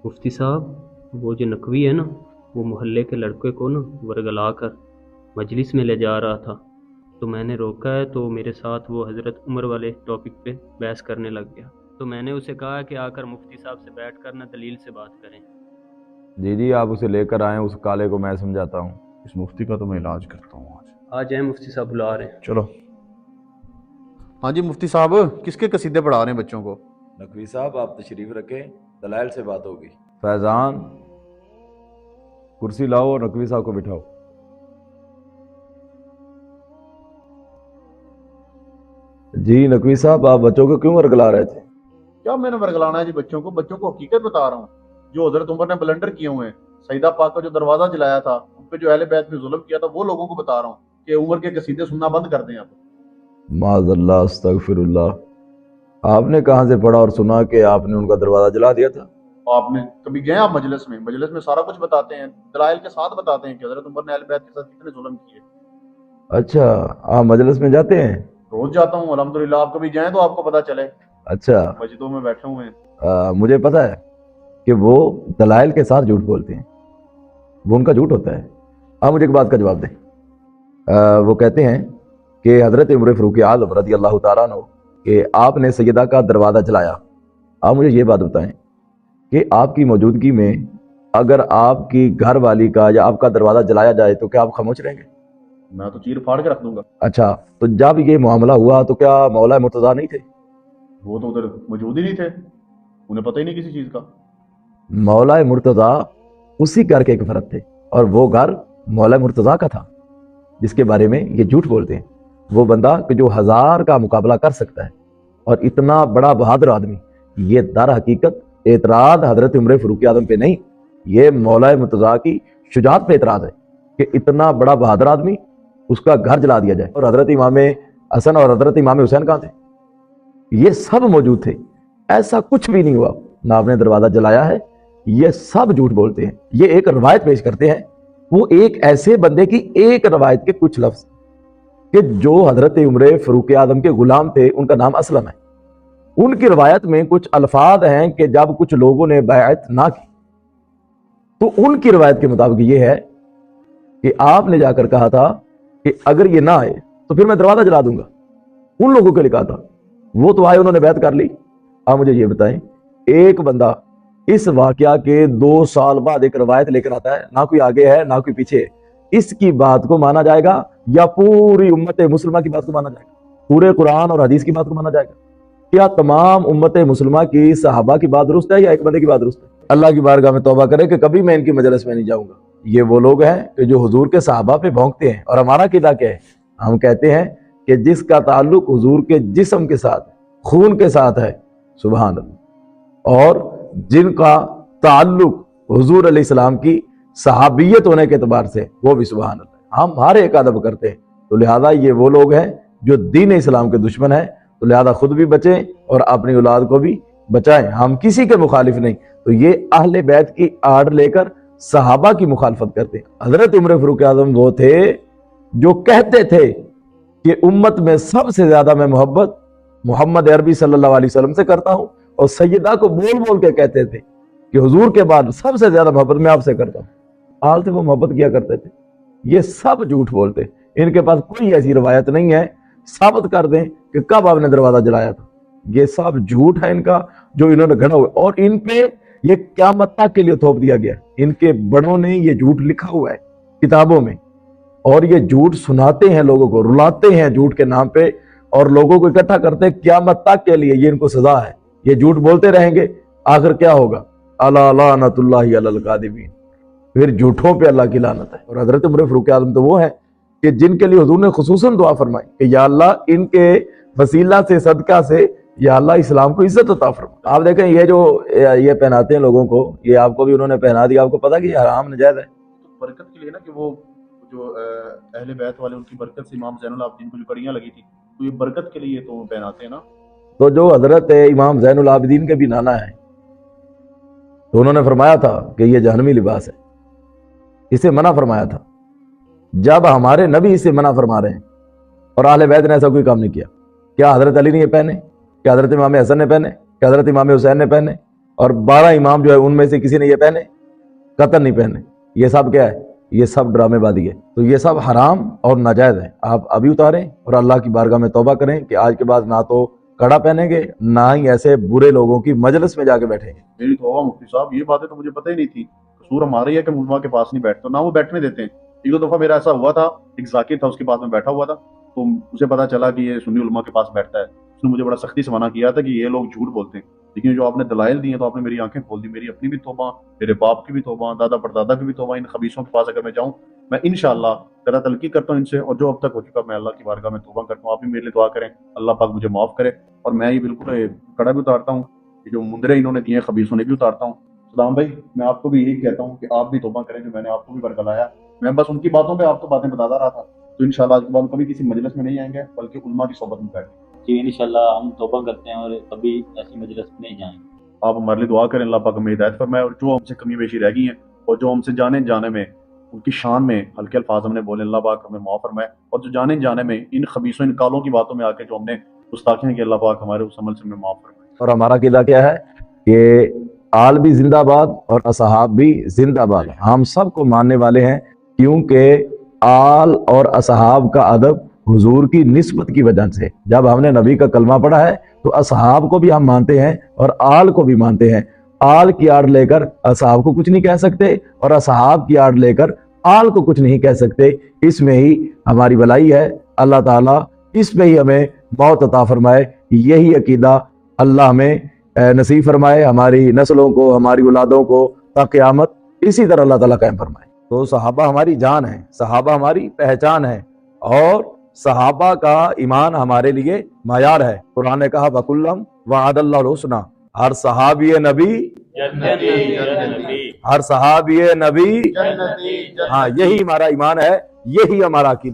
मुफ्ती साहब, वो जो नकवी है ना, वो मोहल्ले के लड़के को ना वर्गला कर मजलिस में ले जा रहा था। तो मैंने रोका है, तो मेरे साथ वो हज़रत उमर वाले टॉपिक पे बहस करने लग गया। तो मैंने उसे कहा कि आकर मुफ्ती साहब से बैठ कर ना दलील से बात करें। जी जी, आप उसे लेकर आएँ, उस काले को मैं समझाता हूँ। इस मुफ्ती का तो मैं इलाज करता हूँ आज। आ जाए, मुफ्ती साहब बुला रहे हैं। चलो। हाँ जी मुफ्ती साहब, किसके कसीदे पढ़ा रहे हैं बच्चों को? नकवी साहब, आप तशरीफ रखें, दलाइल से बात होगी। फैज़ान, कुर्सी लाओ और नकवी साहब को बिठाओ। जी नकवी साहब, आप बच्चों को क्यों वर्गला रहे थे? क्या मैंने वर्गलाना है जी बच्चों को? बच्चों को हकीकत बता रहा हूँ। जो हजरत उमर ने ब्लंडर किए हुए हैं, सईदा पाक का जो दरवाजा जलाया था, उन पे जो अहले बैत ने जुल्म किया था, वो लोगों को बता रहा हूँ कि उमर के कसीदे सुनना बंद कर दें आप। माज़ल्लाह, अस्तगफिरुल्लाह। आपने कहाँ से पढ़ा और सुना कि आपने उनका दरवाज़ा जला दिया था? आपने कभी गए आप मजलिस में सारा कुछ बताते हैं, दलाइल के साथ बताते हैं कि हजरत उमर ने अहले बैत के साथ कितने जुल्म किए। अच्छा, आप मजलिस में जाते हैं? रोज जाता हूँ अल्हम्दुलिल्लाह। आप कभी जाएं तो आपको पता चले। अच्छा, मस्जिदों में बैठे हुए हैं। मुझे पता है कि वो दलाइल के साथ झूठ बोलते हैं, वो उनका झूठ होता है। आप मुझे एक बात का जवाब दें। वो कहते हैं कि हज़रत उमर फ़ारूक आज़म रज़ी अल्लाह तआला अन्हु कि आपने सैयदा का दरवाज़ा जलाया। आप मुझे ये बात बताएं कि आपकी मौजूदगी में अगर आपकी घर वाली का या आपका दरवाज़ा जलाया जाए तो क्या आप खामोश रहेंगे? मैं तो चीर फाड़ के रख दूंगा। अच्छा, तो जब ये मामला हुआ तो क्या मौला मुर्तज़ा नहीं थे? वो तो उधर मौजूद ही नहीं थे, उन्हें पता ही नहीं किसी चीज का। मौला मुर्तज़ा उसी घर के एक फर्द थे और वो घर मौला मुर्तज़ा का था जिसके बारे में ये झूठ बोलते हैं। वो बंदा कि जो 1000 का मुकाबला कर सकता है और इतना बड़ा बहादुर आदमी, ये दर हकीकत एतराज़ हज़रत उमर फ़ारूक आज़म पे नहीं, ये मौला मुर्तज़ा की शुजाअत पे एतराज़ है कि इतना बड़ा बहादुर आदमी, उसका घर जला दिया जाए। और हज़रत इमाम हसन और हज़रत इमाम हुसैन कहाँ थे? ये सब मौजूद थे। ऐसा कुछ भी नहीं हुआ, ना आपने दरवाज़ा जलाया है। ये सब झूठ बोलते हैं। ये एक रवायत पेश करते हैं, वो एक ऐसे बंदे की एक रवायत के कुछ लफ्ज कि जो हज़रत उमर फ़ारूक आज़म के गुलाम थे, उनका नाम असलम है। उनकी रवायत में कुछ अल्फाज हैं कि जब कुछ लोगों ने बैअत ना की तो उनकी रवायत के मुताबिक ये है कि आपने जाकर कहा था कि अगर ये ना आए तो फिर मैं दरवाज़ा जला दूंगा। उन लोगों के लिए कहा था, वो तो आए, उन्होंने बैत कर ली। आप मुझे ये बताएं, एक बंदा इस वाकया के 2 साल बाद एक रवायत लेकर आता है, ना कोई आगे है ना कोई पीछे है, इसकी बात को माना जाएगा या पूरी उम्मत मुसलमा की बात को माना जाएगा? पूरे कुरान और हदीस की बात को माना जाएगा? क्या तमाम उम्मत मुसलमा की सहाबा की बात दुरुस्त है या एक बंदे की बात दुरुस्त है? अल्लाह की बारगाह में तौबा करे कि कभी मैं इनकी मजलिस में नहीं जाऊंगा। ये वो लोग हैं कि जो हुजूर के सहाबा पे भौंकते हैं। और हमारा कीदा क्या है? हम कहते हैं कि जिसका ताल्लुक हुजूर के जिस्म के साथ, खून के साथ है, सुभान अल्लाह, और जिनका ताल्लुक हुजूर अलैहिस्सलाम की सहाबियत होने के एतबार से, वो भी सुभान अल्लाह। हम हर एक अदब करते हैं। तो लिहाजा ये वो लोग हैं जो दीन इस्लाम के दुश्मन हैं। तो लिहाजा खुद भी बचें और अपनी औलाद को भी बचाएं। हम किसी के मुखालिफ नहीं। तो ये अहले बैत की आड़ लेकर सहाबा की मुखालफत करते हैं। हजरत उमर फ़ारूक आज़म वो थे जो कहते थे कि उम्मत में सबसे ज्यादा मैं मोहब्बत मोहम्मद अरबी सल्लल्लाहु अलैहि वसल्लम से करता हूं, और सैयदा को बोल बोल के कहते थे कि हुजूर के बाद सबसे ज्यादा मोहब्बत मैं आपसे करता हूं। हाल से वो मोहब्बत किया करते थे। ये सब झूठ बोलते, इनके पास कोई ऐसी रवायत नहीं है साबित कर दें कि कब आपने दरवाजा जलाया था। ये सब झूठ है इनका जो इन्होंने गढ़ा हुआ, और इन पे ये क़यामत तक के लिए थोप दिया गया। इनके बड़ों ने ये झूठ लिखा हुआ है किताबों में, और ये झूठ सुनाते हैं लोगों को, रुलाते हैं झूठ के नाम पे, और लोगों को इकट्ठा करते हैं क़यामत तक के लिए। ये इनको सजा है। ये झूठ बोलते रहेंगे, आखिर क्या होगा? अला लानतुल्लाहि अलल कादिबीन, फिर झूठों पे अल्लाह की लानत है। और हजरत उमर फ़ारूक आज़म तो वो है कि जिनके लिए हुजूर ने खुसूसन दुआ फरमाई कि या अल्लाह इनके वसीला से, सदका से, या अल्लाह इस्लाम को इज्जत अता फरमा। आप देखें, ये जो ये पहनाते हैं लोगों को, ये आपको भी उन्होंने पहना दिया। आपको पता कि ये हराम नजायज है। तो बरकत के लिए ना, कि वो जो अहले बैत वाले, उनकी बरकत से इमाम ज़ैनुल आबिदीन को जो कड़ियां लगी थी, तो ये बरकत के लिए तो पहनाते हैं ना। तो जो हजरत इमाम ज़ैनुल आबिदीन के भी नाना है, तो उन्होंने फरमाया था कि ये जहन्नमी लिबास है, इसे मना फरमाया था। जब हमारे नबी इसे मना फरमा रहे हैं और अहले बैत ने ऐसा कोई काम नहीं किया, क्या हजरत अली ने ये पहने? क्या हजरत इमाम हसन ने पहने? क्या हजरत इमाम हुसैन ने पहने? اور 12 इमाम जो है उनमें से किसी ने ये पहने, कतन नहीं पहने। ये सब क्या है? ये सब ड्रामेबाजी है। तो ये सब हराम और नाजायज है। आप अभी उतारें और अल्लाह की बारगाह में तौबा करें कि आज के बाद ना तो कड़ा पहनेंगे, ना ही ऐसे बुरे लोगों की मजलिस में जाके बैठेंगे। मेरी तौबा मुफ्ती साहब, ये बातें तो मुझे पता ही नहीं थी। कसूर हमारा ही है कि उलमा के पास नहीं बैठते, ना वो बैठने देते हैं। एक दो दफा मेरा ऐसा हुआ था, एक जाकिर था, उसके पास में बैठा हुआ था, तो उसे पता चला कि ये सुन्नी उलमा के पास बैठता है। उसने मुझे बड़ा सख्ती से मना किया था कि ये लोग झूठ बोलते हैं, लेकिन जो आपने दलाइल दिए तो आपने मेरी आंखें खोल दी। मेरी अपनी भी तौबा, मेरे बाप की भी तौबा, दादा परदादा की भी तौबा। इन खबीसों के पास अगर मैं जाऊं, मैं इंशाअल्लाह तेरा तलकी करता हूं इनसे, और जो अब तक हो चुका मैं अल्लाह की बारगाह में तौबा करता हूं। आप भी मेरे लिए दुआ करें, अल्लाह पाक मुझे माफ करे। और मैं ये बिल्कुल कड़ा भी उतारता हूँ, जो मुंदरे इन्होंने दिए खबीसों ने भी उतारता हूँ। सदाम भाई, मैं आपको भी यही कहता हूँ कि आप भी तौबा करें, जो मैंने आपको भी बरगलाया। मैं बस उनकी बातों पे आपको बातें बताता रहा था। तो इंशाल्लाह आज के बाद कभी किसी मजलिस में नहीं आएंगे, बल्कि उलमा की सोबत में बैठेंगे। जी इंशाल्लाह हम तौबा करते हैं और कभी ऐसी मजलिस में नहीं जाएंगे। आप हमारे लिए दुआ करें, अल्लाह पाक हमें हिदायत फरमाए, और जो हमसे कमी बेशी रह गई हैं और जो हमसे जाने जाने में उनकी शान में हल्के अल्फाज हमने बोले, अल्लाह पाक हमें माफ फरमाए। और जो जाने जाने में इन खबीसों, इन कालों की बातों में आके जो हमने गुस्ताखियां की, अल्लाह पाक हमारे उस अमल से हमें माफ फरमाए। और हमारा अकीदा क्या है कि आल भी जिंदाबाद और असहाब भी जिंदाबाद। हम सबको मानने वाले हैं, क्योंकि आल और असहाब का अदब हुजूर की निस्बत की वजह से। जब हमने नबी का कलमा पढ़ा है तो असहाब को भी हम मानते हैं और आल को भी मानते हैं। आल की आड़ लेकर असहाब को कुछ नहीं कह सकते, और असहाब की आड़ लेकर आल को कुछ नहीं कह सकते। इसमें ही हमारी भलाई है। अल्लाह ताला इसमें ही हमें मौत अता फरमाए। यही अकीदा अल्लाह हमें नसीब फरमाए, हमारी नस्लों को, हमारी औलादों को, ता क़यामत इसी तरह अल्लाह ताला कायम फरमाए। तो सहाबा हमारी जान है, सहाबा हमारी पहचान है, और सहाबा का ईमान हमारे लिए मायार है। कुरान ने कहा वकुल्लम वअदल्लाहुल हुस्ना, हर सहाबी नबी हर सहाबी नबी। हाँ, यही हमारा ईमान है, यही हमारा अकीदा।